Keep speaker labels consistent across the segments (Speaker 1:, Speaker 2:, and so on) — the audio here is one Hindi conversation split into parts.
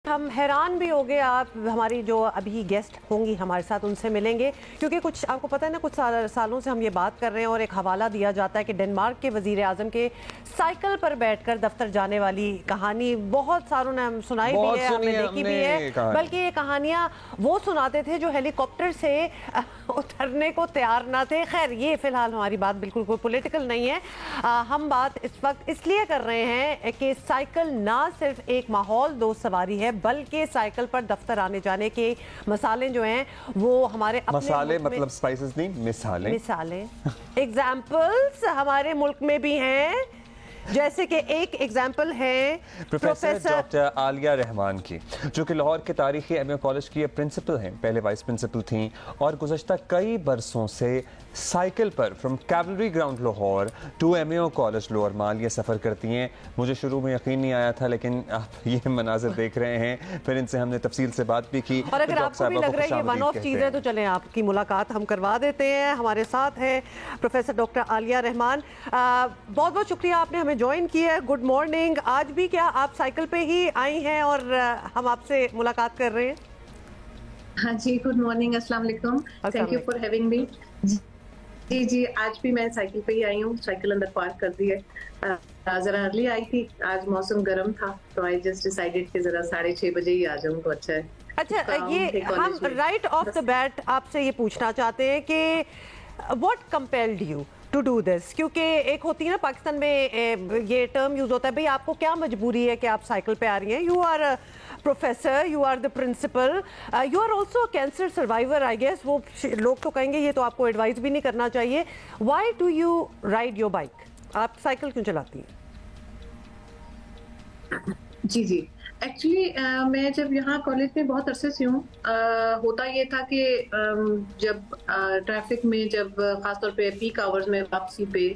Speaker 1: हम हैरान भी हो गए। आप हमारी जो अभी गेस्ट होंगी हमारे साथ उनसे मिलेंगे, क्योंकि कुछ आपको पता है ना, कुछ सालों से हम ये बात कर रहे हैं और एक हवाला दिया जाता है कि डेनमार्क के वजीर आजम के साइकिल पर बैठकर दफ्तर जाने वाली कहानी बहुत सारों ने हम सुनाई भी है, हमें देखी भी है। बल्कि ये कहानियाँ वो सुनाते थे जो हेलीकॉप्टर से उतरने को तैयार ना थे। खैर, ये फिलहाल हमारी बात बिल्कुल कोई पॉलिटिकल नहीं है। हम बात इस वक्त इसलिए कर रहे हैं कि साइकिल ना सिर्फ एक माहौल दोस्त सवारी है, बल्कि साइकिल पर दफ्तर आने जाने के मसाले जो हैं वो हमारे अपने
Speaker 2: मसाले मतलब स्पाइसेस नहीं, मिसालें
Speaker 1: एग्जाम्पल्स हमारे मुल्क में भी हैं। जैसे कि एक एग्जाम्पल है
Speaker 2: प्रोफेसर डॉक्टर आलिया रहमान की, जो कि लाहौर के तारीखी एमए कॉलेज की प्रिंसिपल हैं, पहले वाइस प्रिंसिपल थीं और गुज़श्ता कई बरसों से साइकिल पर from cavalry ground Lahore to MA college lower mall ये सफ़र करती हैं। मुझे शुरू में यकीन नहीं आया था, लेकिन आप ये मनाजिर देख रहे हैं। फिर इनसे हमने तफसील से बात भी की।
Speaker 1: और अगर आपको भी लग रहा है ये वन ऑफ चीज़ है तो चलें आपकी मुलाकात हम करवा देते हैं। हमारे साथ है प्रोफेसर डॉक्टर आलिया रहमान। बहुत बहुत शुक्रिया आपने हमें ज्वाइन किया है। Good morning. आज भी क्या आप साइकिल पे ही आई हैं और हम आपसे मुलाकात कर रहे हैं?
Speaker 3: हाँ जी, गुड मॉर्निंग, अस्सलाम वालेकुम, thank you for having me. जी, आज भी मैं साइकिल पे ही आई हूँ, साइकिल अंदर पार्क कर दी है। जरा अर्ली आई थी, आज मौसम गर्म था तो आई जस्ट डिसाइडेड कि जरा 6:30 बजे ही आ जाऊँ तो अच्छा है।
Speaker 1: अच्छा, ये हम राइट ऑफ द बैट आपसे ये पूछना चाहते हैं कि what compelled you to do this? क्योंकि एक होती है ना पाकिस्तान में ये टर्म यूज होता है, भाई आपको क्या मजबूरी है कि आप साइकिल पे आ रही हैं? You are professor, you are the principal, you are also cancer survivor I guess. वो लोग तो कहेंगे ये तो आपको एडवाइस भी नहीं करना चाहिए। Why do you ride your bike? आप साइकिल क्यों चलाती हैं?
Speaker 3: जी, एक्चुअली मैं जब यहाँ कॉलेज में बहुत अरसे से हूँ, होता ये था कि जब ट्रैफिक में, जब खासतौर पे पीक आवर्स में वापसी पे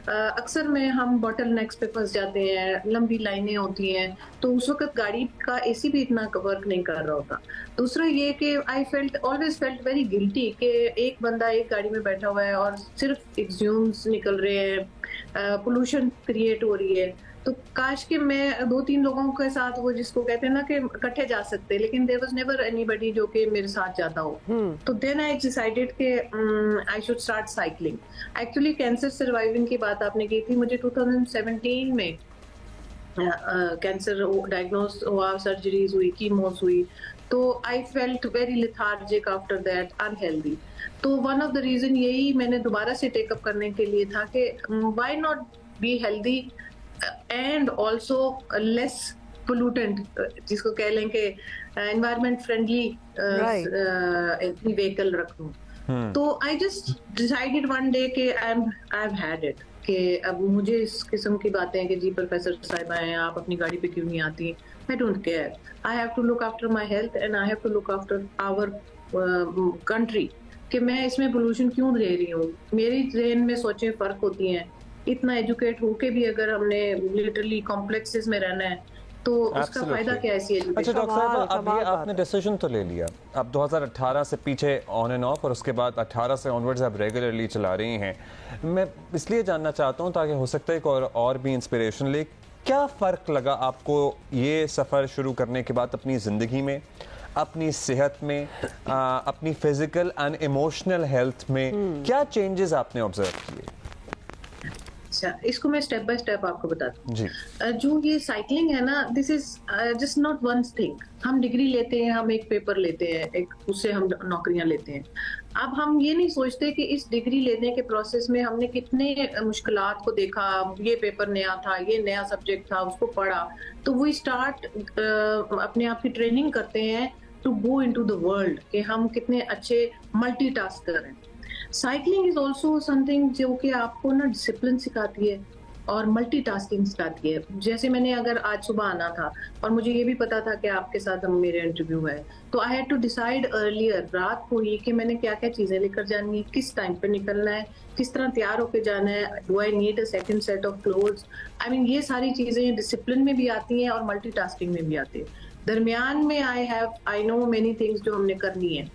Speaker 3: अक्सर में हम बॉटल नेक्स पे फंस जाते हैं, लंबी लाइनें होती हैं, तो उस वक्त गाड़ी का एसी भी इतना वर्क नहीं कर रहा होता। दूसरा ये कि I always felt very guilty कि एक बंदा एक गाड़ी में बैठा हुआ है और सिर्फ एग्ज्यूम्स निकल रहे हैं, पोल्यूशन क्रिएट हो रही है। तो काश कि मैं 2-3 लोगों के साथ, वो जिसको कहते हैं ना कि इकट्ठे जा सकते, लेकिन देयर वाज नेवर एनीबॉडी जो कि मेरे साथ जाता हो। तो देन आई डिसाइडेड कि I should start cycling. Actually cancer surviving की बात आपने की थी, मुझे 2017 में कैंसर डायग्नोज हुआ, सर्जरीज हुई, कीमोस हुई, तो I felt very lethargic after that, unhealthy. तो वन ऑफ द रीजन यही मैंने दोबारा से टेकअप करने के लिए था कि why not be healthy and also less pollutant, जिसको कह लें कि एनवायरमेंट फ्रेंडली व्हीकल रखूं। तो I just decided one day कि आई हैव हैड इट, कि अब मुझे इस किस्म की बातें कि जी प्रोफेसर साहिबा हैं, आप अपनी गाड़ी पे क्यों नहीं आती, I don't care. I have to look after my health and I have to look after our country, कि मैं इसमें पोल्यूशन क्यों ले रही हूँ। मेरी जहन में सोचें फर्क होती हैं। इतना एजुकेट होके भी अगर हमने लिटरली कॉम्प्लेक्सेस में रहना है तो उसका फायदा क्या है?
Speaker 2: अच्छा डॉक्टर साहब, अभी आपने डिसीजन तो ले लिया, अब 2018 से पीछे ऑन एंड ऑफ और उसके बाद 18 से ऑनवर्ड्स आप रेगुलरली चला रही हैं। मैं इसलिए जानना चाहता हूँ ताकि हो सकता है कि और भी इंस्पिरेशन ले। क्या फ़र्क लगा आपको ये सफ़र शुरू करने के बाद अपनी ज़िंदगी में, अपनी सेहत में, अपनी फिजिकल एंड इमोशनल हेल्थ में? क्या चेंजेस आपने ऑब्जर्व किए?
Speaker 3: अच्छा, इसको मैं स्टेप बाय स्टेप आपको बताती हूँ। जो ये साइकिलिंग है ना, this is just not one thing. हम डिग्री लेते हैं, हम एक पेपर लेते हैं, एक उससे हम नौकरियां लेते हैं। अब हम ये नहीं सोचते कि इस डिग्री लेने के प्रोसेस में हमने कितने मुश्किलात को देखा। ये पेपर नया था, ये नया सब्जेक्ट था, उसको पढ़ा, तो वो स्टार्ट अपने आप की ट्रेनिंग करते हैं to go into the world, कि हम कितने अच्छे मल्टीटास्कर हैं। साइकिलिंग इज ऑल्सो समथिंग जो कि आपको ना डिसिप्लिन सिखाती है और मल्टीटास्किंग सिखाती है। जैसे मैंने अगर आज सुबह आना था और मुझे ये भी पता था कि आपके साथ हम मेरे इंटरव्यू है, तो I had to decide earlier, रात को ही, कि मैंने क्या क्या चीजें लेकर जानी है, किस टाइम पे निकलना है, किस तरह तैयार होकर जाना है, do I need a second set of clothes. I mean ये सारी चीजें डिसिप्लिन में भी आती हैं और मल्टीटास्किंग में भी आती है। दरमियान में आई नो मेनी थिंग्स जो हमने करनी है।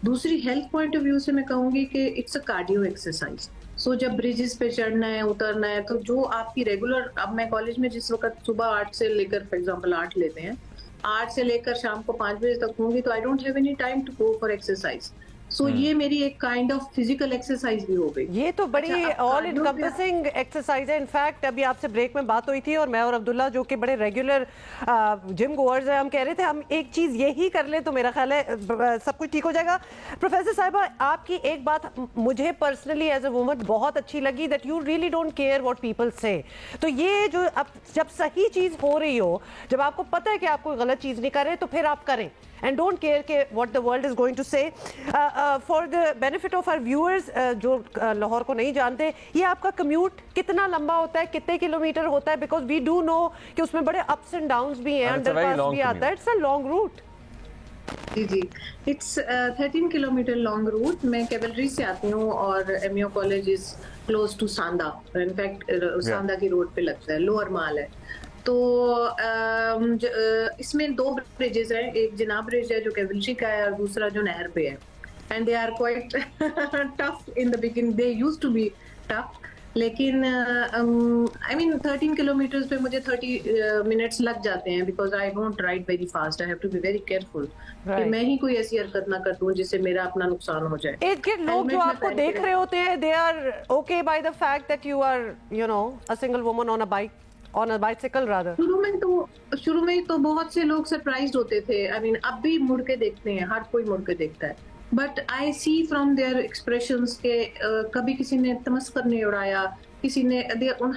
Speaker 3: दूसरी हेल्थ पॉइंट ऑफ व्यू से मैं कहूंगी कि इट्स अ कार्डियो एक्सरसाइज। सो जब ब्रिजेस पे चढ़ना है, उतरना है, तो जो आपकी रेगुलर, अब मैं कॉलेज में जिस वक्त सुबह 8 से लेकर फॉर एग्जांपल 8 लेते हैं, 8 से लेकर शाम को 5 बजे तक होंगी, तो I don't have any time to go for exercise. So ये मेरी एक काइंड ऑफ फिजिकल एक्सरसाइज भी हो गई।
Speaker 1: ये तो बड़ी ऑल इनकम्पसिंग एक्सरसाइज है। इनफैक्ट अभी आपसे ब्रेक में बात हुई थी और मैं और अब्दुल्ला जो कि बड़े रेगुलर जिम गोअर्स हैं, हम कह रहे थे हम एक चीज यही कर ले तो मेरा ख्याल है सब कुछ ठीक हो जाएगा। प्रोफेसर साहिबा, आपकी एक बात मुझे पर्सनली एज अ वुमन बहुत अच्छी लगी, that you really don't care what people से। तो ये जो अब जब सही चीज हो रही हो, जब आपको पता है कि आप कोई गलत चीज नहीं कर रहे, तो फिर आप करें and don't care के what the world is going to say. For the benefit of our viewers जो लाहौर को नहीं जानते, ये आपका कम्यूट कितना लंबा होता है, कितने किलोमीटर होता है? बिकॉज वी डू नो कि उसमें बड़े अप्स एंड डाउन्स भी हैं, अंडरपास भी आता है, इट्स अ लॉन्ग रूट।
Speaker 3: जी, इट्स 13 किलोमीटर लॉन्ग रूट। मैं कैवलरी से आती हूँ और MEO college is close to Sanda, in fact Sanda की रोड पे लगता है, लोअर माल है। तो इसमें 2 ब्रिजेस हैं, एक जिना ब्रिज है जो कैवलरी का है और दूसरा जो नहर पे है। And they are quite tough in the beginning, they used to be tough, लेकिन आई मीन 13 किलोमीटर्स पे मुझे 30 मिनट्स लग जाते हैं, because I don't ride very fast, I have to be very careful कि मैं ही कोई ऐसी हरकत ना कर दूं जिससे मेरा अपना नुकसान हो जाए।
Speaker 1: एक लोग जो आपको देख रहे होते हैं, they are okay by the fact that you are you know a single woman on a bike, on a bicycle rather.
Speaker 3: शुरू में तो बहुत से लोग सरप्राइज्ड होते थे। आई मीन अब भी मुड़ के देखते हैं, हर कोई मुड़ के देखता है, but I see from their expressions के कभी किसी ने तमस्कर नहीं उड़ाया, किसी ने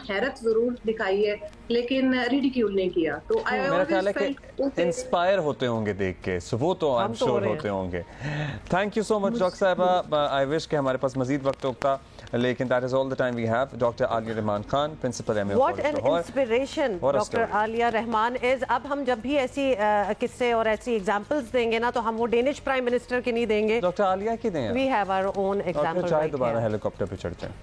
Speaker 3: हैरत जरूर दिखाई है, लेकिन रिडिक्यूल नहीं किया। तो
Speaker 2: मेरा ख्याल है कि इंस्पायर होते होंगे देख के, सो वो तो आई एम श्योर होते होंगे। Thank you so much doctor साहिबा। आई विश कि हमारे पास मजीद वक्त होता, लेकिन that is all the time we have. Doctor Aliya Rahman Khan, principal MEO college Lahore.
Speaker 1: What an inspiration doctor Aliya Rahman is. अब हम जब भी ऐसी किस्से और ऐसी एग्जांपल्स देंगे ना, तो हम वो डेनिश प्राइम मिनिस्टर की नहीं देंगे,
Speaker 2: डॉक्टर आलिया की दें।
Speaker 1: We have our own example.
Speaker 2: चाहे दोबारा हेलीकॉप्टर पे चढ़ जाएं।